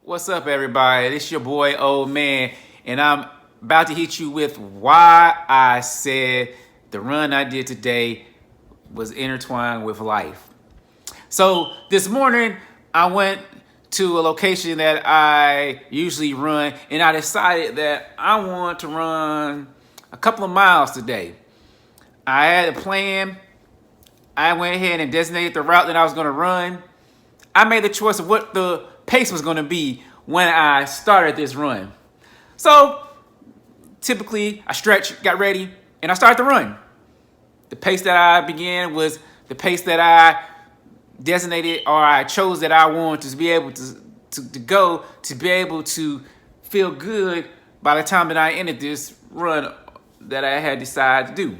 What's up, everybody? This your boy, Old Man, and I'm about to hit you with why I said the run I did today was intertwined with life. So this morning, I went to a location that I usually run, and I decided that I want to run a couple of miles today. I had a plan. I went ahead and designated the route that I was going to run. I made the choice of what the pace was going to be when I started this run. So typically I stretched, got ready, and I started to run. The pace that I began was the pace that I designated or I chose that I wanted to be able to go to be able to feel good by the time that I ended this run that I had decided to do.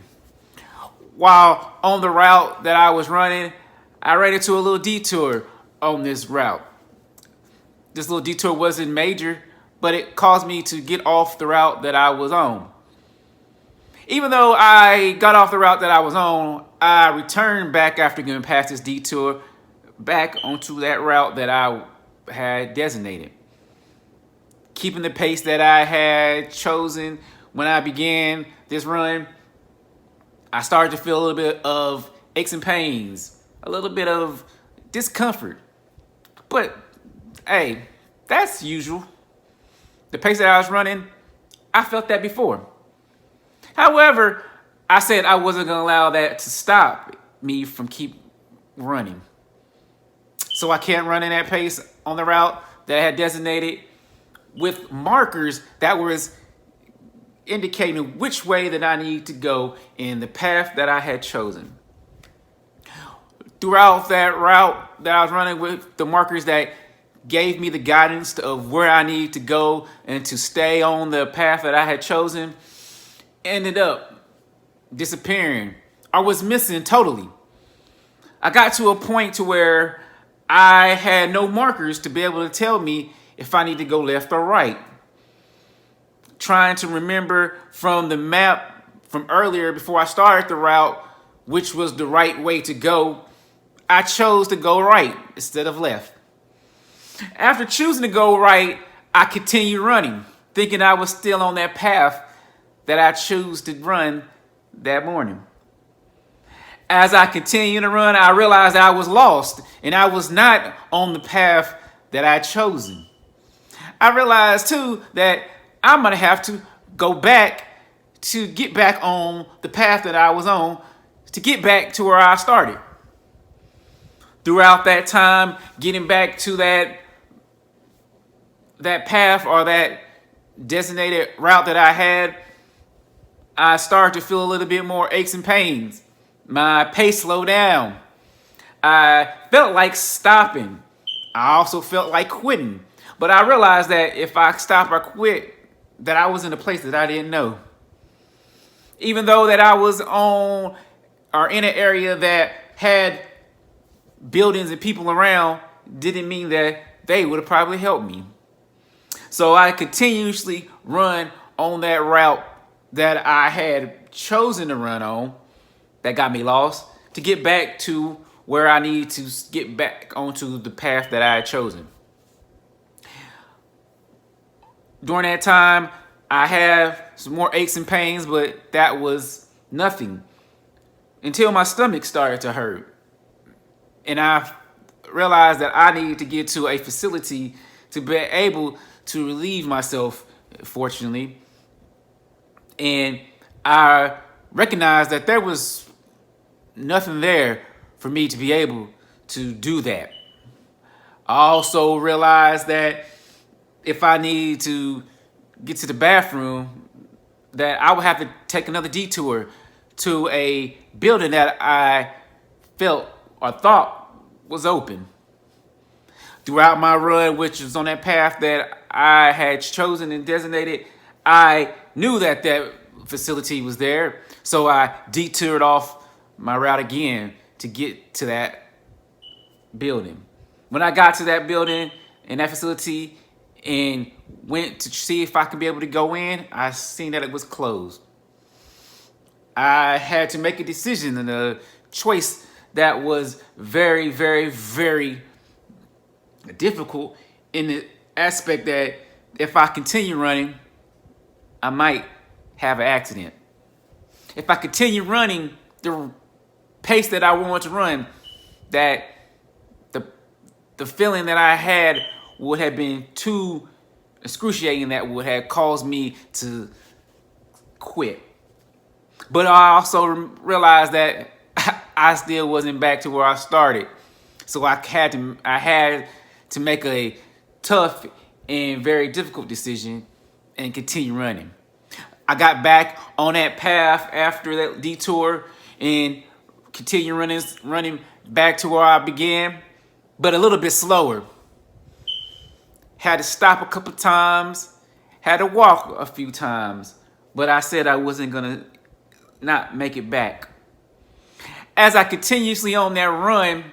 While on the route that I was running, I ran into a little detour on this route. This little detour wasn't major, but it caused me to get off the route that I was on. Even though I got off the route that I was on, I returned back after going past this detour back onto that route that I had designated. Keeping the pace that I had chosen when I began this run, I started to feel a little bit of aches and pains, a little bit of discomfort. But hey, that's usual. The pace that I was running, I felt that before. However, I said I wasn't going to allow that to stop me from keep running. So I kept running that pace on the route that I had designated with markers that was indicating which way that I need to go in the path that I had chosen. Throughout that route that I was running with the markers that gave me the guidance of where I need to go and to stay on the path that I had chosen, ended up disappearing. I was missing totally. I got to a point to where I had no markers to be able to tell me if I need to go left or right. Trying to remember from the map from earlier before I started the route, which was the right way to go, I chose to go right instead of left. After choosing to go right, I continued running, thinking I was still on that path that I chose to run that morning. As I continued to run, I realized I was lost and I was not on the path that I had chosen. I realized too that I'm gonna have to go back to get back on the path that I was on to get back to where I started. Throughout that time, getting back to that path or that designated route that I had, I started to feel a little bit more aches and pains. My pace slowed down. I felt like stopping. I also felt like quitting. But I realized that if I stopped or quit, that I was in a place that I didn't know. Even though that I was on or in an area that had buildings and people around, didn't mean that they would have probably helped me. So I continuously run on that route that I had chosen to run on that got me lost to get back to where I need to get back onto the path that I had chosen. During that time, I have some more aches and pains, but that was nothing until my stomach started to hurt. And I realized that I needed to get to a facility to be able to relieve myself, fortunately. And I recognized that there was nothing there for me to be able to do that. I also realized that if I needed to get to the bathroom, that I would have to take another detour to a building that I felt or thought was open. Throughout my run, which was on that path that I had chosen and designated, I knew that that facility was there. So I detoured off my route again to get to that building. When I got to that building and that facility and went to see if I could be able to go in, I seen that it was closed. I had to make a decision and a choice that was very, very, very difficult in aspect that if I continue running, I might have an accident. If I continue running the pace that I want to run, that the feeling that I had would have been too excruciating, that would have caused me to quit. But I also realized that I still wasn't back to where I started. So I had to make a tough and very difficult decision and continue running. I got back on that path after that detour and continue running back to where I began, but a little bit slower. Had to stop a couple times, had to walk a few times, but I said I wasn't gonna not make it back. As I continuously on that run,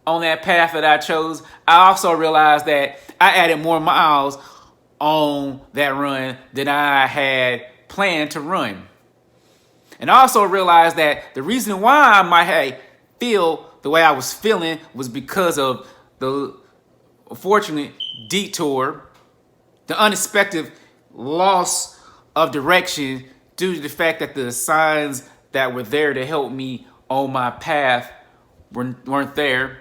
on that path that I chose, I also realized that I added more miles on that run than I had planned to run. And I also realized that the reason why I might feel the way I was feeling was because of the unfortunate detour, the unexpected loss of direction due to the fact that the signs that were there to help me on my path weren't there.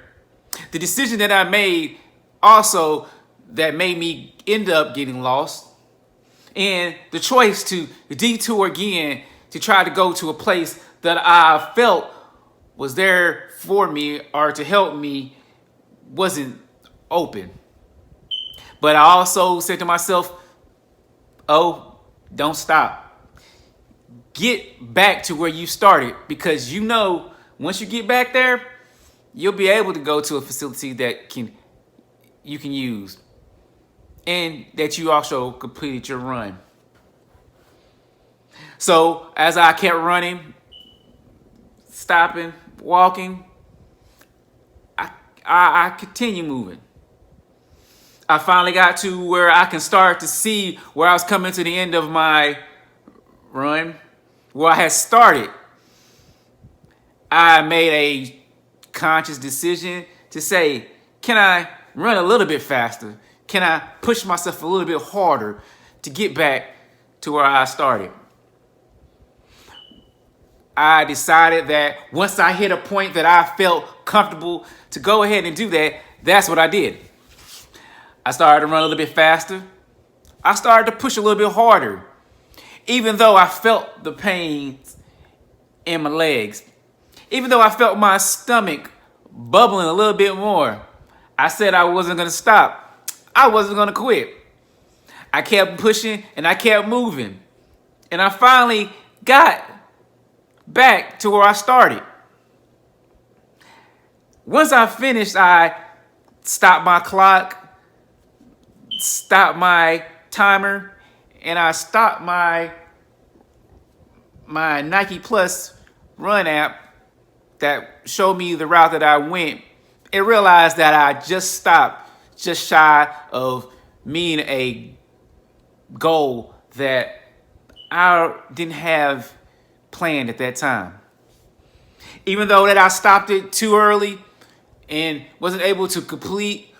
The decision that I made also that made me end up getting lost, and the choice to detour again to try to go to a place that I felt was there for me or to help me wasn't open. But I also said to myself, oh, don't stop. Get back to where you started, because you know once you get back there, you'll be able to go to a facility that you can use and that you also completed your run. So as I kept running, stopping, walking, I continue moving. I finally got to where I can start to see where I was coming to the end of my run, where I had started. I made a conscious decision to say, can I run a little bit faster? Can I push myself a little bit harder to get back to where I started? I decided that once I hit a point that I felt comfortable to go ahead and do that, that's what I did. I started to run a little bit faster. I started to push a little bit harder, even though I felt the pains in my legs. Even though I felt my stomach bubbling a little bit more, I said I wasn't going to stop. I wasn't going to quit. I kept pushing and I kept moving. And I finally got back to where I started. Once I finished, I stopped my clock, stopped my timer, and I stopped my Nike Plus run app that showed me the route that I went, and realized that I just stopped just shy of meeting a goal that I didn't have planned at that time. Even though that I stopped it too early and wasn't able to complete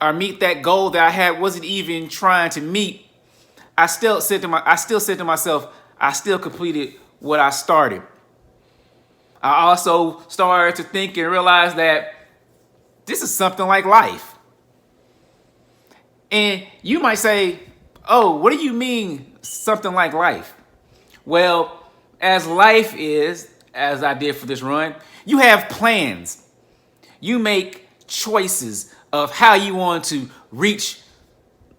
or meet that goal that I had, wasn't even trying to meet, I still said to myself, I still completed what I started. I also started to think and realize that this is something like life. And you might say, oh, what do you mean something like life? Well, as life is, as I did for this run, you have plans. You make choices of how you want to reach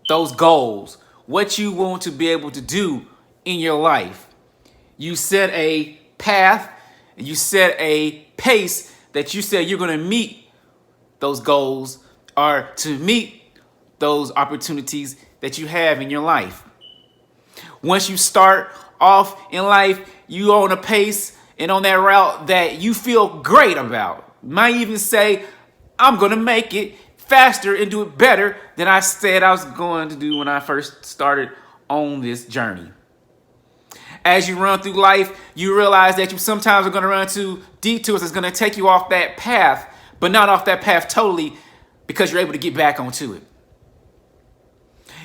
those goals, what you want to be able to do in your life. You set a path, and you set a pace that you said you're going to meet those goals or to meet those opportunities that you have in your life. Once you start off in life, you on a pace and on that route that you feel great about. Might even say, I'm going to make it faster and do it better than I said I was going to do when I first started on this journey. As you run through life, you realize that you sometimes are going to run into detours that's going to take you off that path, but not off that path totally, because you're able to get back onto it.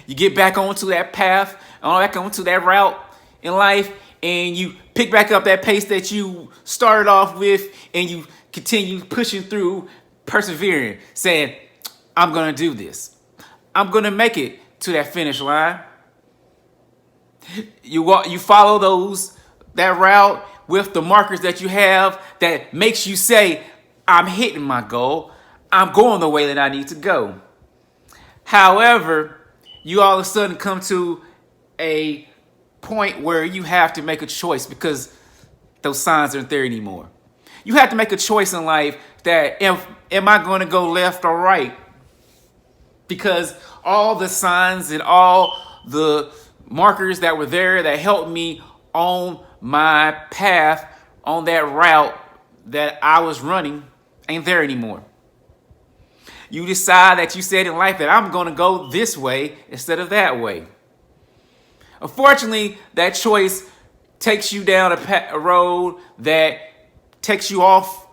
You get back onto that path, back onto that route in life, and you pick back up that pace that you started off with, and you continue pushing through, persevering, saying, I'm going to do this. I'm going to make it to that finish line. You follow that route with the markers that you have that makes you say, I'm hitting my goal. I'm going the way that I need to go. However, you all of a sudden come to a point where you have to make a choice because those signs aren't there anymore. You have to make a choice in life that am I going to go left or right? Because all the signs and all the markers that were there that helped me on my path, on that route that I was running, ain't there anymore. You decide that you said in life that I'm going to go this way instead of that way. Unfortunately, that choice takes you down a road that takes you off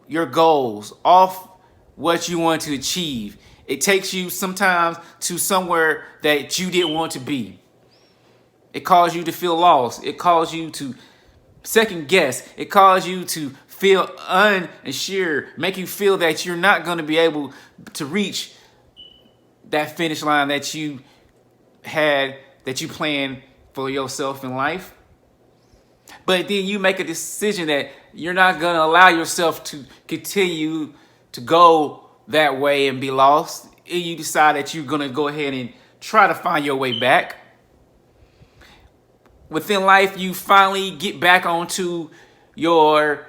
your goals, off what you want to achieve. It takes you sometimes to somewhere that you didn't want to be. It causes you to feel lost. It causes you to second guess. It causes you to feel unsure, make you feel that you're not going to be able to reach that finish line that you planned for yourself in life. But then you make a decision that you're not going to allow yourself to continue to go that way and be lost. And you decide that you're going to go ahead and try to find your way back. Within life, you finally get back onto your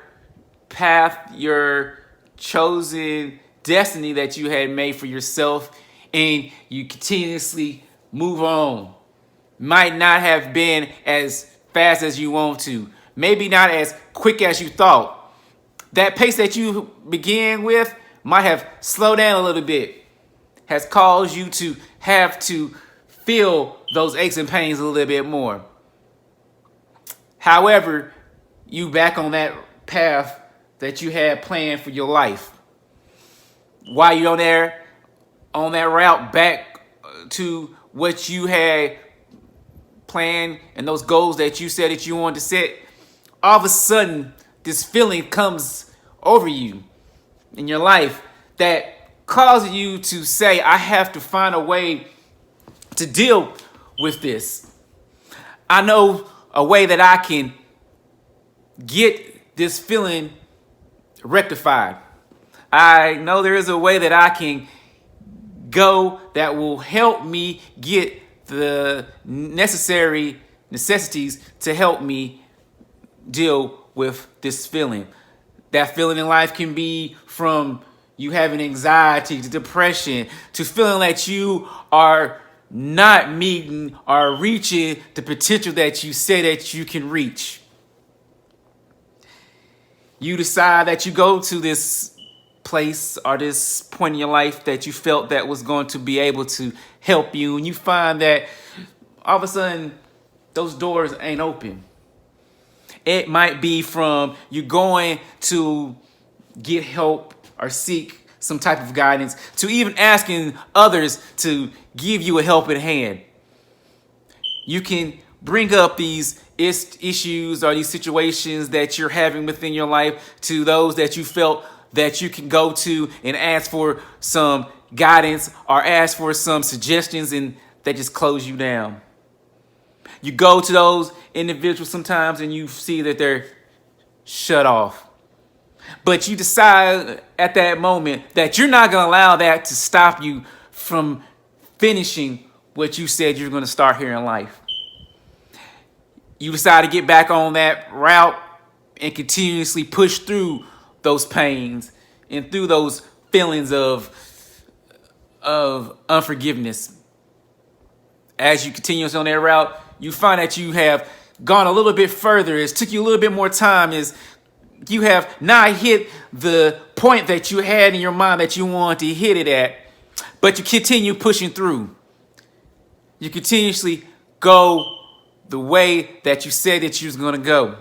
path, your chosen destiny that you had made for yourself, and you continuously move on. Might not have been as fast as you want to, maybe not as quick as you thought. That pace that you began with might have slowed down a little bit, has caused you to have to feel those aches and pains a little bit more. However, you back on that path that you had planned for your life. While you're on that route back to what you had planned and those goals that you said that you wanted to set, all of a sudden this feeling comes over you in your life that causes you to say, I have to find a way to deal with this. I know a way that I can get this feeling rectified. I know there is a way that I can go that will help me get the necessities to help me deal with this feeling. That feeling in life can be from you having anxiety to depression to feeling that you are not meeting or reaching the potential that you say that you can reach. You decide that you go to this place or this point in your life that you felt that was going to be able to help you, and you find that all of a sudden those doors ain't open. It might be from you going to get help or seek some type of guidance to even asking others to give you a helping hand. You can bring up these issues or these situations that you're having within your life to those that you felt that you can go to and ask for some guidance or ask for some suggestions, and they just close you down. You go to those individuals sometimes and you see that they're shut off. But you decide at that moment that you're not going to allow that to stop you from finishing what you said you're going to start here in life. You decide to get back on that route and continuously push through those pains and through those feelings of unforgiveness. As you continue on that route, you find that you have gone a little bit further. It took you a little bit more time. You have not hit the point that you had in your mind that you wanted to hit it at, but you continue pushing through. You continuously go the way that you said that you was going to go.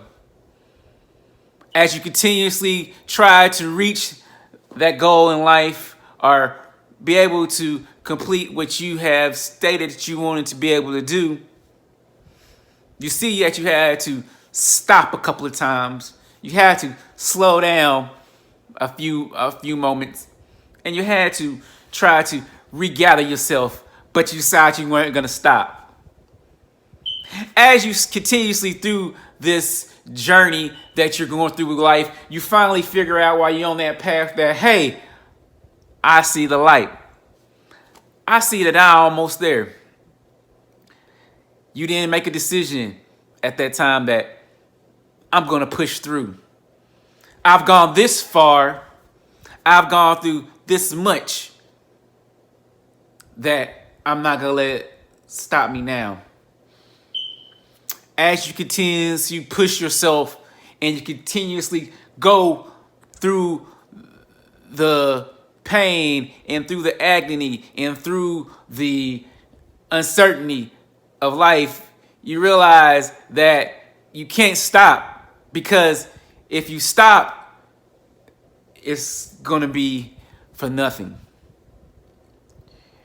As you continuously try to reach that goal in life or be able to complete what you have stated that you wanted to be able to do, you see that you had to stop a couple of times. You had to slow down a few moments, and you had to try to regather yourself, but you decided you weren't going to stop. As you continuously through this journey that you're going through with life, you finally figure out while you're on that path that, hey, I see the light. I see that I'm almost there. You didn't make a decision at that time that I'm going to push through. I've gone this far. I've gone through this much that I'm not going to let it stop me now. As you continue to push yourself and you continuously go through the pain and through the agony and through the uncertainty of life, you realize that you can't stop, because if you stop, it's going to be for nothing.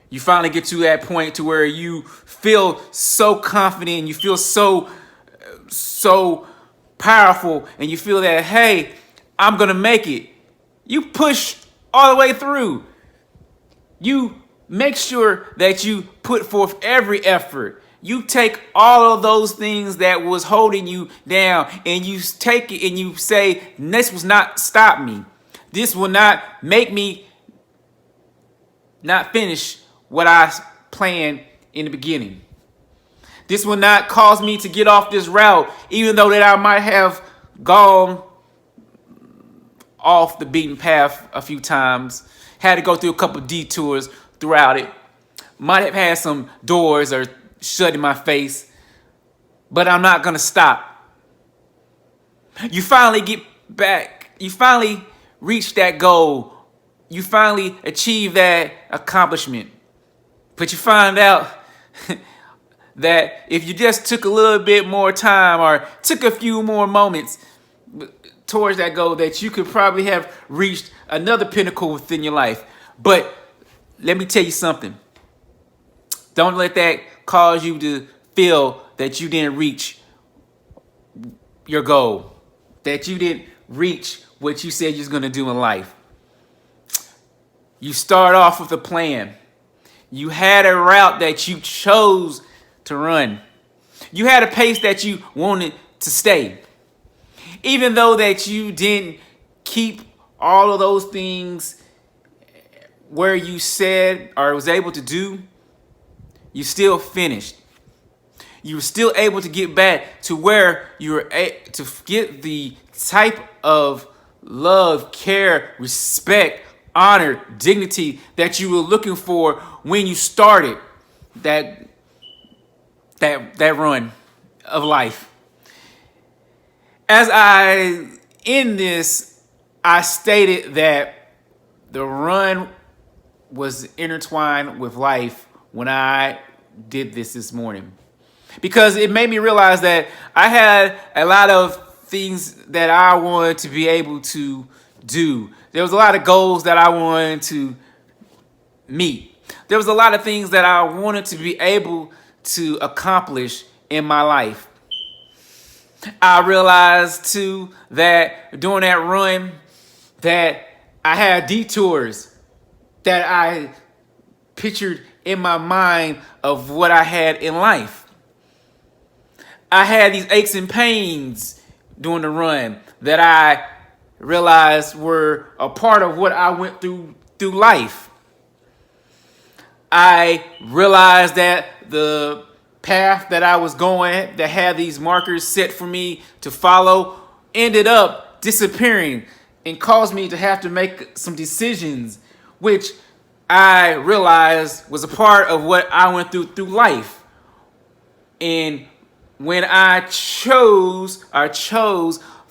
You finally get to that point to where you feel so confident and you feel so powerful, and you feel that, hey, I'm going to make it. You push all the way through. You make sure that you put forth every effort. You take all of those things that was holding you down, and you take it and you say, this will not stop me. This will not make me not finish what I planned in the beginning. This will not cause me to get off this route, even though that I might have gone off the beaten path a few times, had to go through a couple detours throughout it, might have had some doors or shut in my face, but I'm not going to stop. You finally get back. You finally reach that goal. You finally achieve that accomplishment. But you find out that if you just took a little bit more time or took a few more moments towards that goal, that you could probably have reached another pinnacle within your life. But let me tell you something. Don't let that cause you to feel that you didn't reach your goal, that you didn't reach what you said you was going to do in life. You start off with a plan. You had a route that you chose to run. You had a pace that you wanted to stay. Even though that you didn't keep all of those things where you said or was able to do, you still finished. You were still able to get back to where you were to get the type of love, care, respect, honor, dignity that you were looking for when you started that run of life. As I end this, I stated that the run was intertwined with life when I did this morning, because it made me realize that I had a lot of things that I wanted to be able to do. There was a lot of goals that I wanted to meet. There was a lot of things that I wanted to be able to accomplish in my life. I realized too that during that run that I had detours that I pictured in my mind of what I had in life. I had these aches and pains during the run that I realized were a part of what I went through life. I realized that the path that I was going that had these markers set for me to follow ended up disappearing and caused me to have to make some decisions, which I realized was a part of what I went through life. And when I chose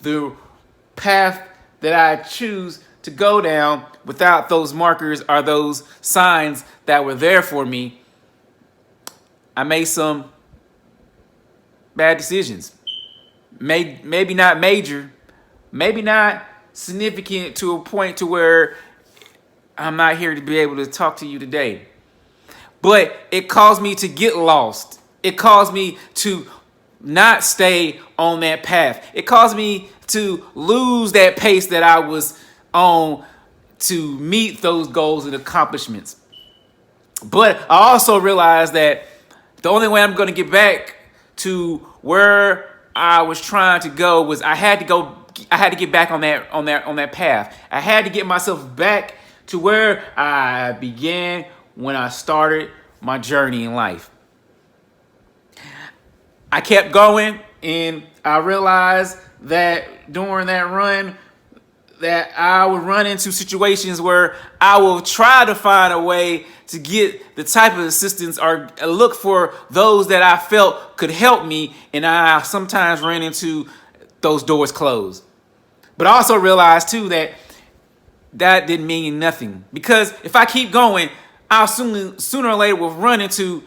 the path that I choose to go down without those markers or those signs that were there for me, I made some bad decisions. Maybe not major, maybe not significant to a point to where I'm not here to be able to talk to you today. But it caused me to get lost. It caused me to not stay on that path. It caused me to lose that pace that I was on to meet those goals and accomplishments. But I also realized that the only way I'm going to get back to where I was trying to go was I had to get back on that path. I had to get myself back to where I began when I started my journey in life. I kept going, and I realized that during that run that I would run into situations where I will try to find a way to get the type of assistance or look for those that I felt could help me, and I sometimes ran into those doors closed. But I also realized too that that didn't mean nothing, because if I keep going, I'll sooner or later will run into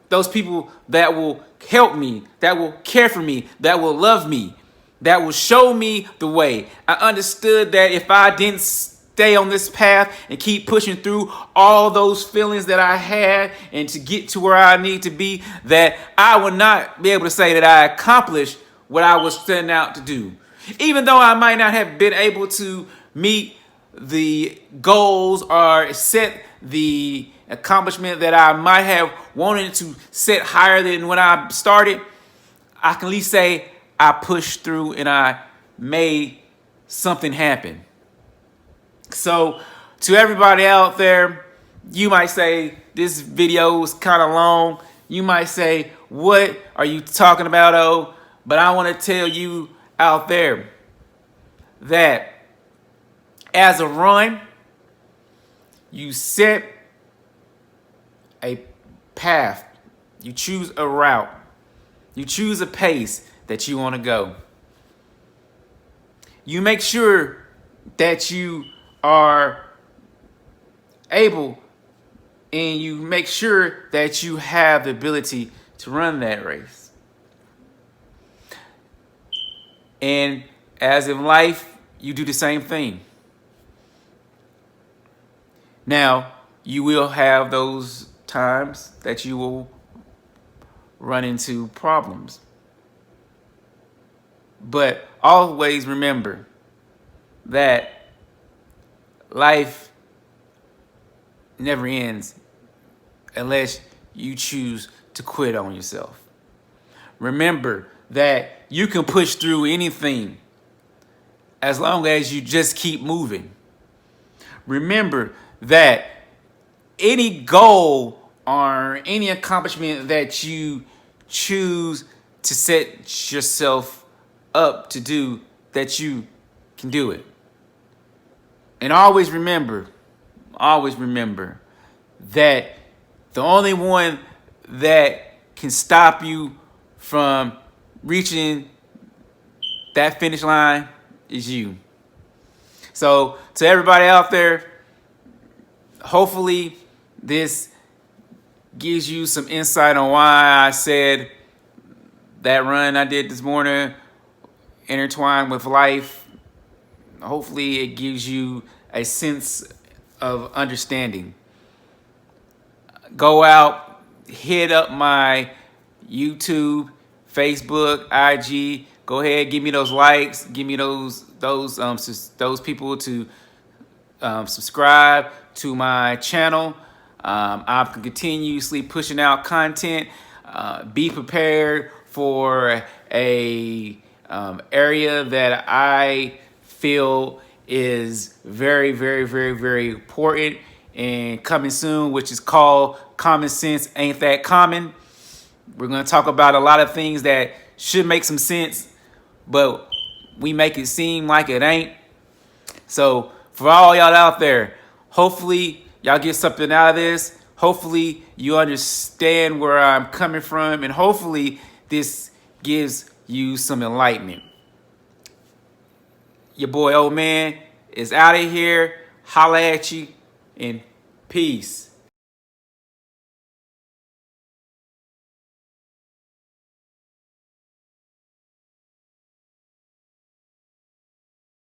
those people that will help me, that will care for me, that will love me, that will show me the way. I understood that if I didn't stay on this path and keep pushing through all those feelings that I had and to get to where I need to be, that I would not be able to say that I accomplished what I was setting out to do. Even though I might not have been able to meet the goals or set the accomplishment that I might have wanted to set higher than when I started, I can at least say I pushed through and I made something happen. So to everybody out there, you might say this video is kind of long. You might say, what are you talking about, oh? But I want to tell you out there that as a run, you set a path, you choose a route, you choose a pace that you want to go. You make sure that you are able, and you make sure that you have the ability to run that race. And as in life, you do the same thing. Now, you will have those times that you will run into problems. But always remember that life never ends unless you choose to quit on yourself. Remember that you can push through anything as long as you just keep moving. Remember that any goal or any accomplishment that you choose to set yourself up to do, that you can do it. And always remember that the only one that can stop you from reaching that finish line is you. So to everybody out there, hopefully this gives you some insight on why I said that run I did this morning intertwined with life. Hopefully it gives you a sense of understanding. Go out, hit up my YouTube, Facebook, IG. Go ahead, give me those likes, give me those people to subscribe to my channel. I'm continuously pushing out content. Be prepared for a area that I feel is very, very, very, very important and coming soon, which is called Common Sense Ain't That Common. We're going to talk about a lot of things that should make some sense, but we make it seem like it ain't. So for all y'all out there, hopefully y'all get something out of this. Hopefully you understand where I'm coming from, and hopefully this gives you some enlightenment. Your boy Old Man is out of here. Holla at you, and peace.